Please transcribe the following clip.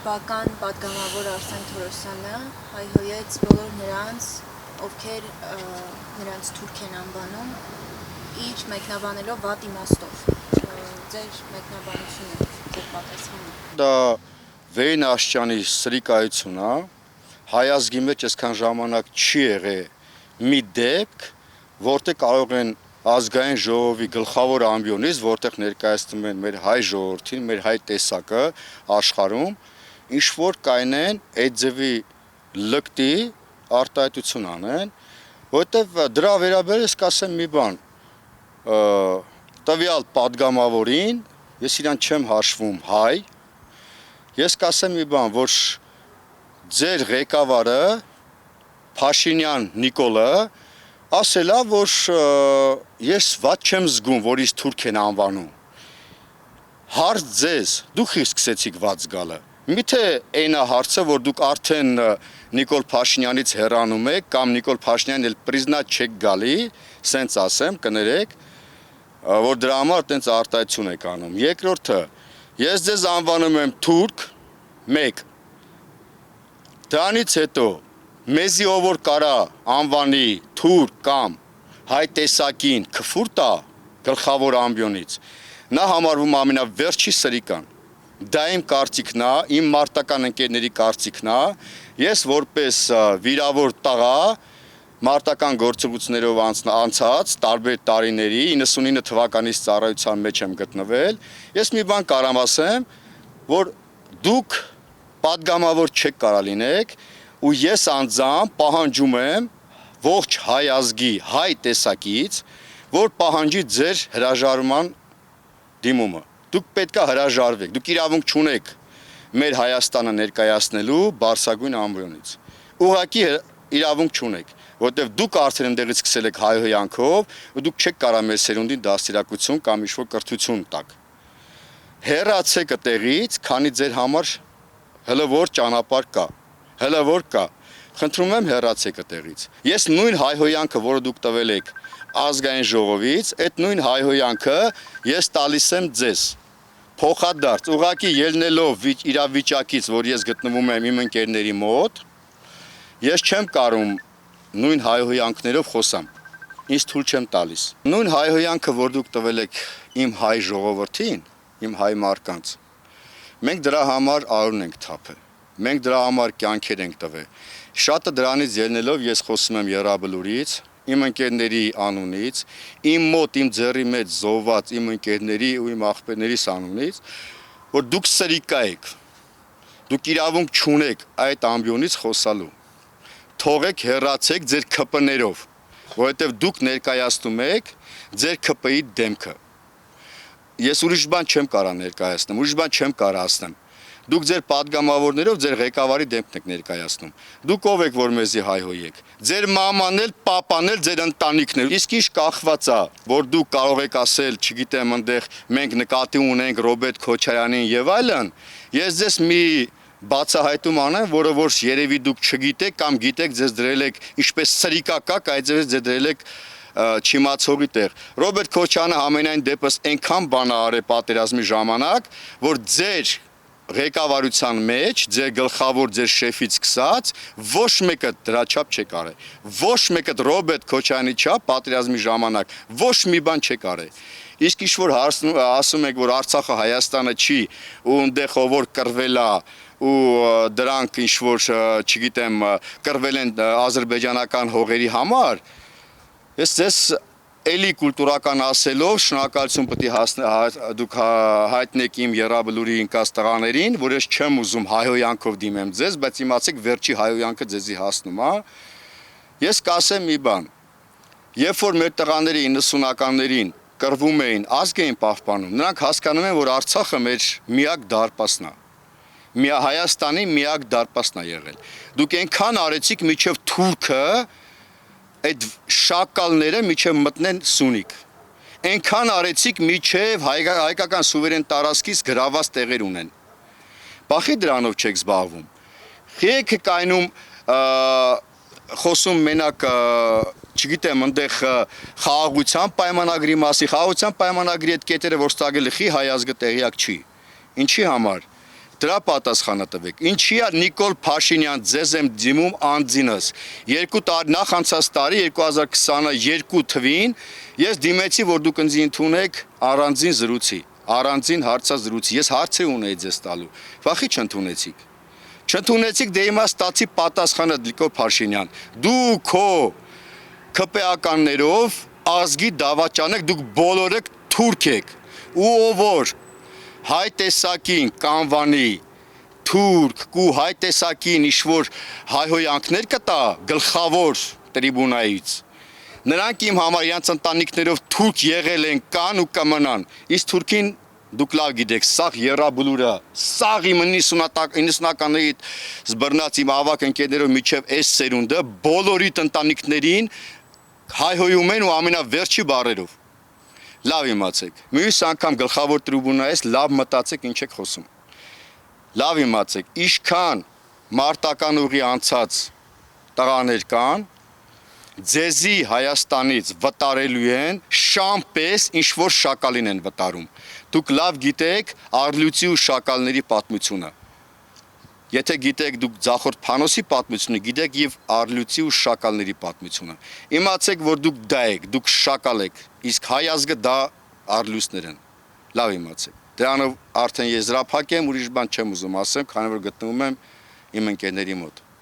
Եվրոպական պատգամավոր Արսեն Թորոսյանը հայհոյեց բոլոր նրանց, ովքեր նրանց թուրք են անվանում, իր մեկնաբանելով վատ իմաստով։ Ձեր մեկնաբանությունը, ձեր պատասխանը։ Դա Վեյն Աշճանի սրիկայություն է, հայ ազգի մեջ այսքան ժամանակ չի եղել մի դեպք, որտեղ կարող են ազգային ժողովի գլխավոր ամբիոնից, որտեղ ներկայացնում են մեր հայ ժողովրդին, մեր հայ տեսակը աշխարհում, ինչ որ կայնեն այդ ձևի լկտի արտահայտություն անեն, որտեղ դրա վերաբերյալ ես կասեմ մի բան, տվյալ պատգամավորին, ես իրան չեմ հաշվում հայ, ես կասեմ մի բան, որ ձեր ղեկավարը Փաշինյան Նիկոլը ասել է, որ ես ված չեմ զգում, որ ինձ թուրք են անվանում։ Հարց ձեզ, դուք սկսեցիք ված գալը։ Միթե այն է հարցը, որ դուք արդեն Նիկոլ Փաշինյանից հեռանում եք, կամ Նիկոլ Փաշինյանն էլ պրիզնա չեք գալի, սենց ասեմ, կներեք, որ դրա համար տենց արտահայտություն եք անում։ Երկրորդը, ես ձեզ անվանում եմ թուրք, մեկ։ Դրանից հետո մեզի ով որ կարա անվանի թուրք կամ հայ տեսակին քֆուր տա գլխավոր ամբիոնից, նա համարվում ամենավերջի սրիկան։ Դա իմ կարծիքն է, իմ մարտական ընկերների կարծիքն է, ես որպես վիրավոր տղա մարտական գործողություններով անցած տարբեր տարիների 99 թվականից ծառայության մեջ եմ գտնվել, ես մի բան կարամ ասեմ, որ դուք պատգամավոր չեք կարա լինեք, ու ես անձամբ պահանջում եմ ողջ հայ ազգի հայ տեսակից, որ պահանջի ձեր հրաժարման դիմումը։ Դուք պետքա հրաժարվեք, դուք իրավունք չունեք մեր Հայաստանը ներկայացնելու Բարսագույն ամբիոնից։ Ուղղակի իրավունք չունեք, որտեղ դուք արդեն ընդեղից սկսել եք հայհոյանքով, ու դուք չեք կարող մեր սերունդին դաստիարակություն կամ ինչ-որ կրթություն տաք։ Հեռացեք այդտեղից, քանի ձեր համար հələ որ ճանապարհ կա, հələ որ կա։ Խնդրում եմ հեռացեք այդտեղից։ Ես նույն հայհոյանքը, որը դուք տվել եք ազգային ժողովից, այդ նույն հայհոյանքը ես տալիս եմ ձեզ։ Փոխադարձ, ուղղակի ելնելով իրավիճակից, որ ես գտնվում եմ իմ ընկերների մոտ, ես չեմ կարում նույն հայհոյանքներով խոսամ։ Ինձ թույլ չեմ տալիս։ Նույն հայհոյանքը, որ դուք տվել եք իմ հայ ժողովրդին, իմ հայ մարկանց, մենք դրա համար արուն ենք թափել։ Մենք դրա համար կյանքեր ենք տվել։ Շատը դրանից ելնելով ես խոսում եմ Եռաբլուրից, իմ ընկերների անունից, իմ մոտ իմ ձեռի մեջ զոհված իմ ընկերների ու իմ աղբերներիս անունից, որ դուք սրիկա եք, դուք իրավունք չունեք այդ ամբիոնից խոսալու։ Թողեք հեռացեք ձեր ՔՊ-ներով, որովհետև դուք ներկայացնում եք ձեր ՔՊ-ի դեմքը։ Ես ուրիշ բան չեմ կարա ներկայացնեմ, ուրիշ բան չեմ կարա ասնեմ։ Դուք ձեր պատգամավորներով ձեր ղեկավարի դեմքն եք ներկայացնում։ Դուք ով եք, որ մեզի հայհոյեք։ Ձեր մաման էլ, պապան էլ, ձեր ընտանիքն էլ։ Իսկ ինչ կախված է, որ դուք կարող եք ասել, չգիտեմ, այնտեղ մենք նկատի ունենք Ռոբերտ Քոչարյանին եւ այլն։ Ես ձեզ մի բացահայտում անեմ, որը որ երևի դուք չգիտեք կամ գիտեք, ձեզ դրել եք ինչպես սրիկա կակ, այդպես ձեզ դրել եք չիմացողի տեղ։ Ռոբերտ Քոչարյանը ամենայն դեպս այնքան բան արել պատերազմի ժամանակ, որ ձեր ղեկավարության մեջ, ձեր գլխավոր ձեր շեֆից սկսած, ոչ մեկը դրա չափ չեք արել։ Ոչ մեկը Ռոբերտ Քոչարյանի չափ պատերազմի ժամանակ ոչ մի բան չեք արել։ Իսկ ինչ որ ասում եք, որ Արցախը Հայաստանը չի, ու այնտեղ ով որ կռվել է, ու դրանք ինչ որ, չգիտեմ, կռվել են ադրբեջանական հողերի համար, ես ձեզ էլի կուլտուրական ասելով շնորհակալություն պետք է դուք հայտնեք իմ Եռաբլուրի ինքած տղաներին, որ ես չեմ ուզում հայհոյանքով դիմեմ ձեզ, բայց իմացեք վերջի հայհոյանքը ձեզի հասնում է։ Ես կասեմ մի բան։ Երբ որ մեր տղաները 90-ականներին կռվում էին, ազգ էին պահպանում, նրանք հասկանում են, որ Արցախը մեր միակ դարպասն է։ Հայաստանի միակ դարպասն է եղել։ Դուք այնքան արեցիք միջև թուրքը այդ շակալները միջև մտնեն Սունիկ։ Այնքան արեցիք միջև հայկական սուվերեն տարածքից գրաված տեղեր ունեն։ Բախի դրանով չեք զբաղվում։ Եք կայնում խոսում մենակ, չգիտեմ, այնտեղ խաղաղության պայմանագրի մասի, խաղաղության պայմանագրի այդ կետերը, որ ստագել է հայ ազգը տեղյակ չի։ Ինչի համար։ Դրա պատասխանը տվեք։ Ինչի՞ է Նիկոլ Փաշինյան ձեզ եմ դիմում անձինս։ Նախ անցած տարի 2022 թվին ես դիմեցի, որ դուք ինձ ընդունեք առանձին զրույցի, առանձին հարցազրույցի։ Ես հարց ունեի ձեզ տալու։ Վախի չընդունեցիք։ Չընդունեցիք, դե հիմա ստացի պատասխանը Նիկոլ Փաշինյան։ Դու քո ԿՊԱ-ականներով ազգի դավաճան եք, դուք բոլորը թուրք եք։ Ու ով որ հայ տեսակին կանվանի թուրք ու հայ տեսակին ինչ-որ հայհոյանքներ կտա գլխավոր տրիբունայից, նրանք իմ համար իրենց ընտանիքներով թուրք եղել են, կան ու կմնան, իսկ թուրքին դուք լավ գիտեք, սաղ եռաբլուրը, սաղ իմ 90-ականների զբռնած իմ ավակ ընկերներով միջև այս սերունդը բոլորիդ ընտանիքներին հայհոյում են ու ամենավերջի բառերով։ Լավ իմացեք, մյուս անգամ գլխավոր տրիբունայից լավ մտածեք ինչ եք խոսում։ Լավ իմացեք, ինչքան մարտական ուղի անցած տղաներ կան, ձեզի Հայաստանից վտարելու են շամպես ինչ-որ շակալին են վտարում։ Դուք լավ գիտեք Արլույցի ու շակալների պատմությունը։ Եթե գիտեք դուք Ձախորդ Փանոսի պատմությունը, գիտեք եւ Արլույցի ու շակալների պատմությունը։ Իմացեք, որ դուք դա եք, դուք շակալ եք, իսկ հայ ազգը դա Արլույցներ են։ Լավ իմացեք։ Դրանով արդեն եզրափակ եմ, ուրիշ բան չեմ ուզում ասեմ, քանի որ գտնվում եմ իմ ընկերների մոտ։